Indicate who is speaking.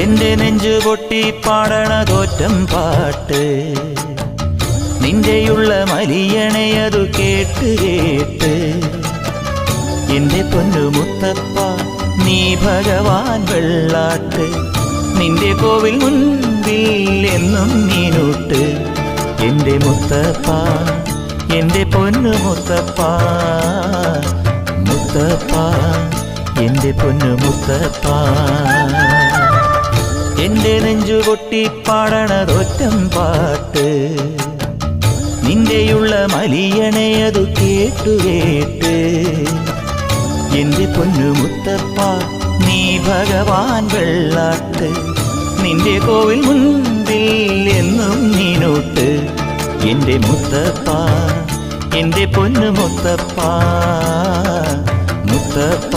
Speaker 1: എന്റെ നെഞ്ചു പൊട്ടി പാടണതോറ്റം പാട്ട് നിന്റെയുള്ള മലിയണയതു കേട്ട് കേട്ട് എന്റെ പൊന്നു മുത്തപ്പ നീ ഭഗവാൻ വെള്ളാട്ട് നിന്റെ കോവിൽ മുൻപിൽ എന്നും നീനൂട്ട് എന്റെ മുത്തപ്പ എന്റെ പൊന്നു മുത്തപ്പ മുത്തപ്പ എന്റെ പൊന്നു മുത്തപ്പ എന്റെ നെഞ്ചു പൊട്ടി പാടണതൊറ്റം പാട്ട് നിന്റെയുള്ള മലിയണയതു കേട്ടു കേട്ട് എന്റെ പൊന്നു മുത്തപ്പ നീ ഭഗവാൻ വെള്ളാട്ട് നിന്റെ കോവിൽ മുൻപിൽ എന്നും നീനൂട്ട് എന്റെ മുത്തപ്പ എന്റെ പൊന്നു മുത്തപ്പ മുത്തപ്പ